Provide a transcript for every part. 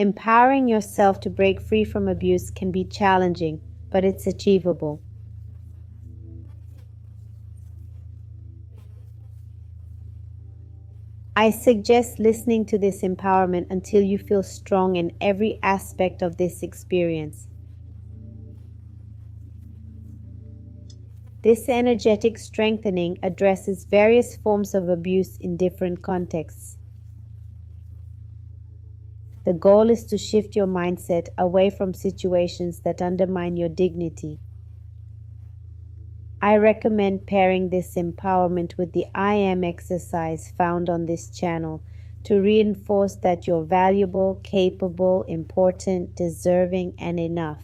Empowering yourself to break free from abuse can be challenging, but it's achievable. I suggest listening to this empowerment until you feel strong in every aspect of this experience. This energetic strengthening addresses various forms of abuse in different contexts. The goal is to shift your mindset away from situations that undermine your dignity. I recommend pairing this empowerment with the I Am exercise found on this channel to reinforce that you're valuable, capable, important, deserving, and enough.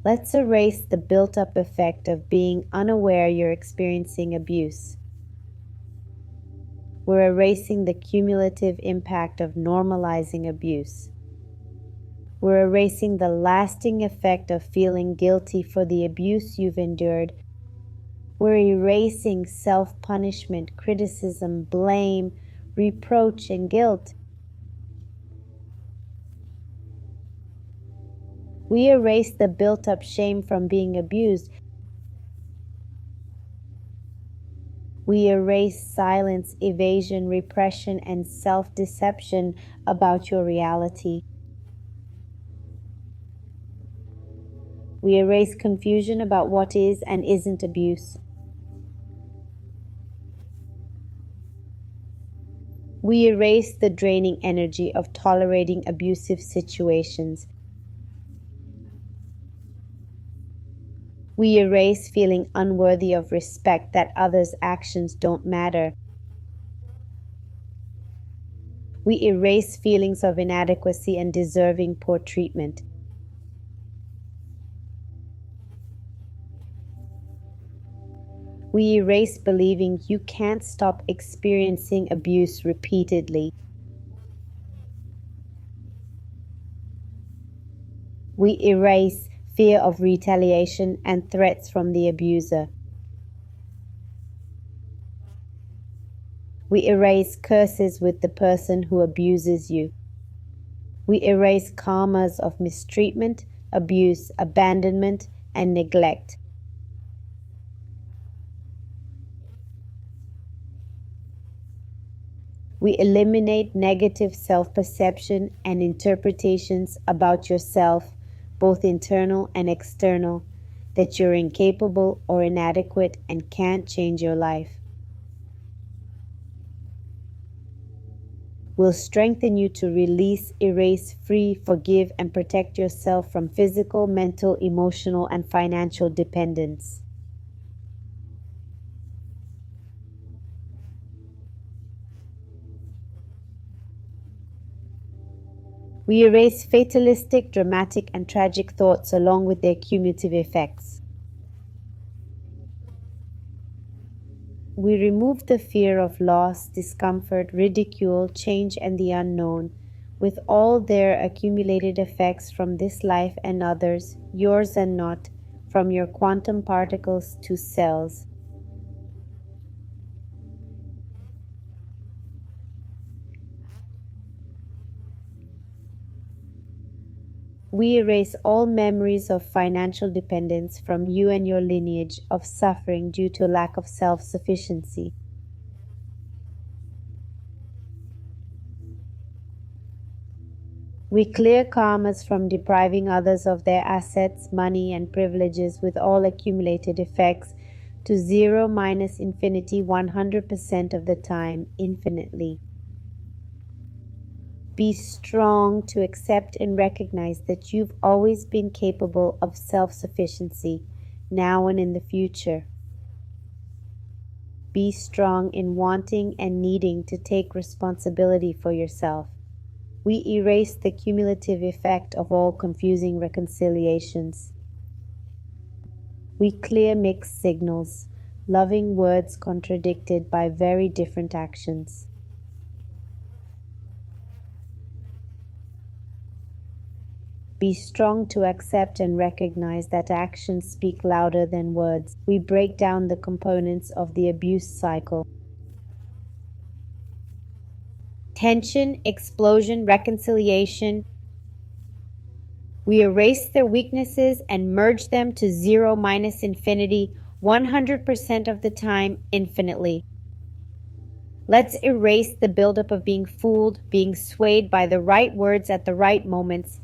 Let's erase the built-up effect of being unaware you're experiencing abuse. We're erasing the cumulative impact of normalizing abuse. We're erasing the lasting effect of feeling guilty for the abuse you've endured. We're erasing self-punishment, criticism, blame, reproach, and guilt. We erase the built-up shame from being abused. We erase silence, evasion, repression, and self-deception about your reality. We erase confusion about what is and isn't abuse. We erase the draining energy of tolerating abusive situations. We erase feeling unworthy of respect, that others' actions don't matter. We erase feelings of inadequacy and deserving poor treatment. We erase believing you can't stop experiencing abuse repeatedly. We erase fear of retaliation and threats from the abuser. We erase curses with the person who abuses you. We erase karmas of mistreatment, abuse, abandonment, and neglect. We eliminate negative self-perception and interpretations about yourself, both internal and external, that you're incapable or inadequate and can't change your life. We'll strengthen you to release, erase, free, forgive, and protect yourself from physical, mental, emotional, and financial dependence. We erase fatalistic, dramatic, and tragic thoughts along with their cumulative effects. We remove the fear of loss, discomfort, ridicule, change, and the unknown, with all their accumulated effects from this life and others, yours and not, from your quantum particles to cells. We erase all memories of financial dependence from you and your lineage of suffering due to lack of self-sufficiency. We clear karmas from depriving others of their assets, money, and privileges with all accumulated effects to 0 minus infinity 100% of the time, infinitely. Be strong to accept and recognize that you've always been capable of self-sufficiency, now and in the future. Be strong in wanting and needing to take responsibility for yourself. We erase the cumulative effect of all confusing reconciliations. We clear mixed signals, loving words contradicted by very different actions. Be strong to accept and recognize that actions speak louder than words. We break down the components of the abuse cycle. tension, explosion, reconciliation. We erase their weaknesses and merge them to zero minus infinity, 100% of the time, infinitely. Let's erase the buildup of being fooled, being swayed by the right words at the right moments.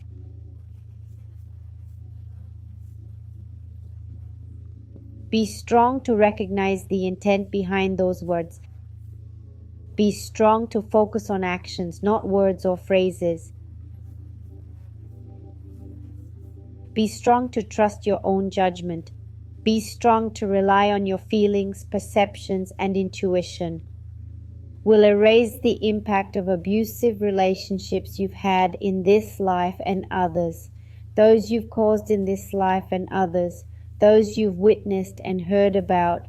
Be strong to recognize the intent behind those words. Be strong to focus on actions, not words or phrases. Be strong to trust your own judgment. Be strong to rely on your feelings, perceptions, and intuition. Will erase the impact of abusive relationships you've had in this life and others, those you've caused in this life and others, those you've witnessed and heard about,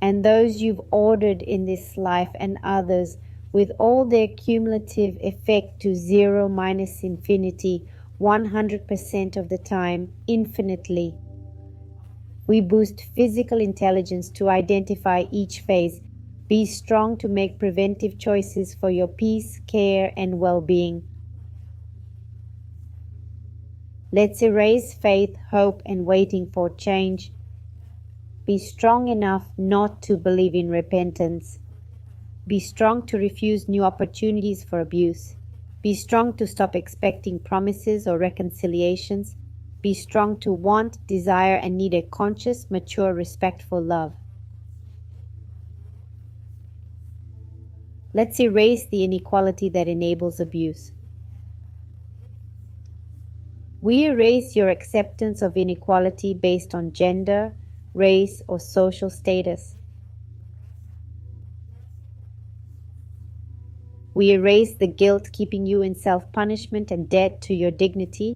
and those you've ordered in this life and others, with all their cumulative effect to zero minus infinity, 100% of the time, infinitely. We boost physical intelligence to identify each phase. Be strong to make preventive choices for your peace, care, and well-being. Let's erase faith, hope, and waiting for change. Be strong enough not to believe in repentance. Be strong to refuse new opportunities for abuse. Be strong to stop expecting promises or reconciliations. Be strong to want, desire, and need a conscious, mature, respectful love. Let's erase the inequality that enables abuse. We erase your acceptance of inequality based on gender, race, or social status. We erase the guilt keeping you in self-punishment and debt to your dignity.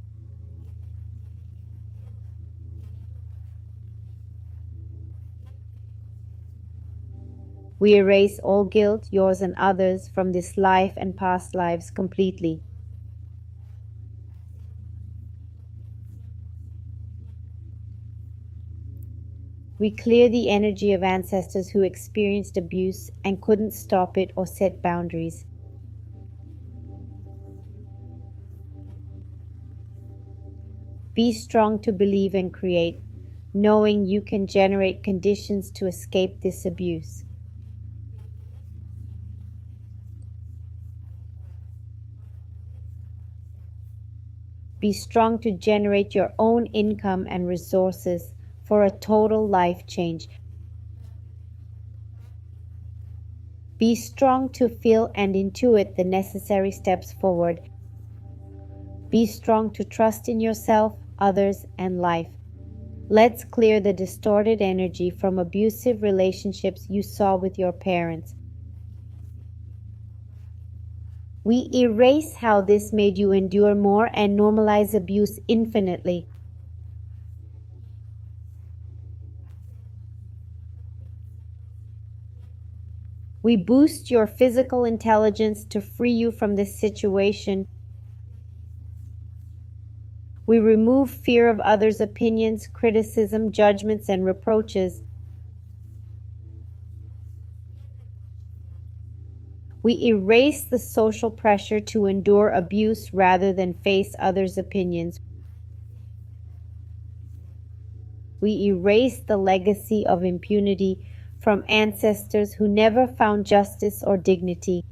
We erase all guilt, yours and others, from this life and past lives completely. We clear the energy of ancestors who experienced abuse and couldn't stop it or set boundaries. Be strong to believe and create, knowing you can generate conditions to escape this abuse. Be strong to generate your own income and resources for a total life change. Be strong to feel and intuit the necessary steps forward. Be strong to trust in yourself, others, and life. Let's clear the distorted energy from abusive relationships you saw with your parents. We erase how this made you endure more and normalize abuse infinitely. We boost your physical intelligence to free you from this situation. We remove fear of others' opinions, criticism, judgments, and reproaches. We erase the social pressure to endure abuse rather than face others' opinions. We erase the legacy of impunity from ancestors who never found justice or dignity.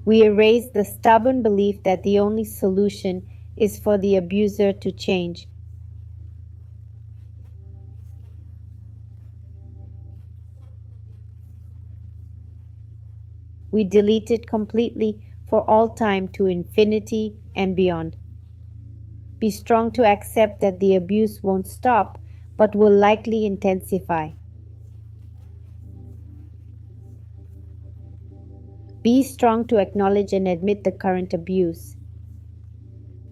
We erase the stubborn belief that the only solution is for the abuser to change. We delete it completely for all time to infinity and beyond. Be strong to accept that the abuse won't stop, but will likely intensify. Be strong to acknowledge and admit the current abuse.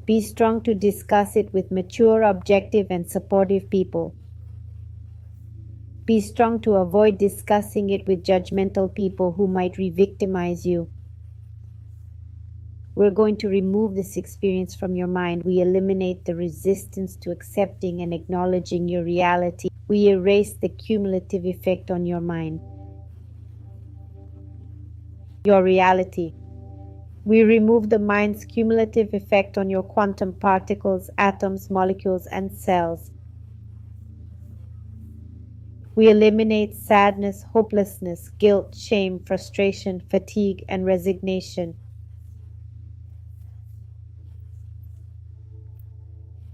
Be strong to discuss it with mature, objective, and supportive people. Be strong to avoid discussing it with judgmental people who might re-victimize you. We're going to remove this experience from your mind. We eliminate the resistance to accepting and acknowledging your reality. We erase the cumulative effect on your mind. your reality. We remove the mind's cumulative effect on your quantum particles, atoms, molecules, and cells. We eliminate sadness, hopelessness, guilt, shame, frustration, fatigue, and resignation.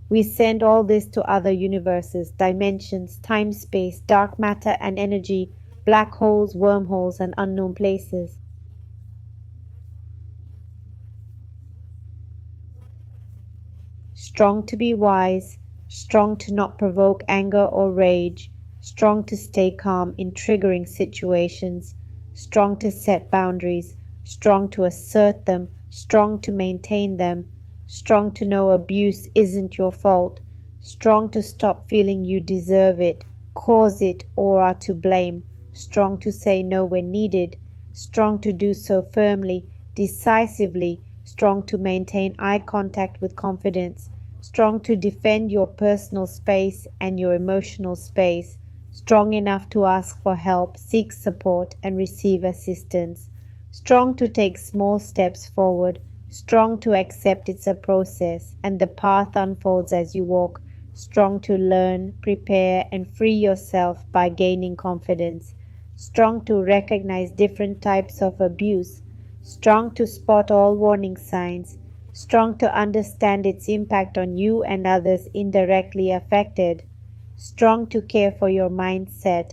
We send all this to other universes, dimensions, time, space, dark matter and energy, black holes, wormholes, and unknown places. Strong to be wise, strong to not provoke anger or rage, strong to stay calm in triggering situations, strong to set boundaries, strong to assert them, strong to maintain them, strong to know abuse isn't your fault, strong to stop feeling you deserve it, cause it, or are to blame, strong to say no when needed, strong to do so firmly, decisively, strong to maintain eye contact with confidence, strong to defend your personal space and your emotional space, strong enough to ask for help, seek support, and receive assistance, strong to take small steps forward, strong to accept it's a process and the path unfolds as you walk, strong to learn, prepare, and free yourself by gaining confidence, strong to recognize different types of abuse, strong to spot all warning signs, strong to understand its impact on you and others indirectly affected, strong to care for your mindset,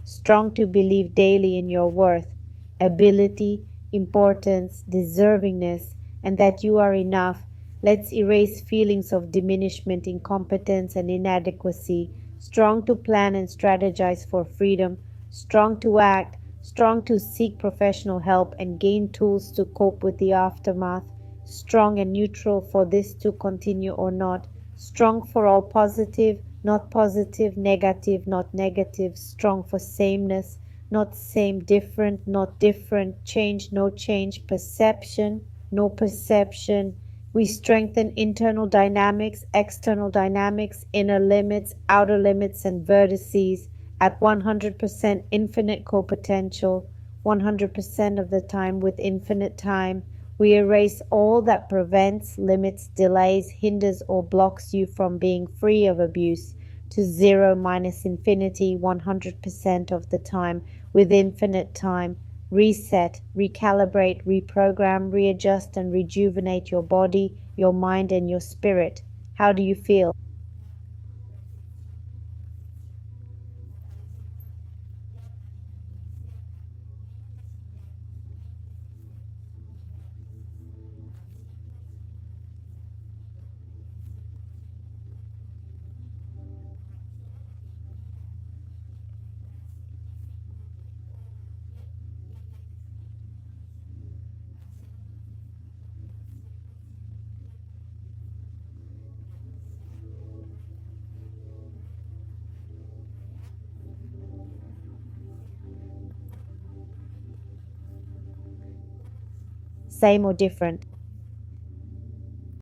strong to believe daily in your worth, ability, importance, deservingness, and that you are enough. Let's erase feelings of diminishment, incompetence, and inadequacy. Strong to plan and strategize for freedom, strong to act, strong to seek professional help and gain tools to cope with the aftermath, strong and neutral for this to continue or not, strong for all positive, not positive, negative, not negative, strong for sameness, not same, different, not different, change, no change, perception, no perception. We strengthen internal dynamics, external dynamics, inner limits, outer limits, and vertices at 100% infinite co-potential, 100% of the time with infinite time. We erase all that prevents, limits, delays, hinders, or blocks you from being free of abuse to zero minus infinity 100% of the time with infinite time. Reset, recalibrate, reprogram, readjust, and rejuvenate your body, your mind, and your spirit. How do you feel? Same or different?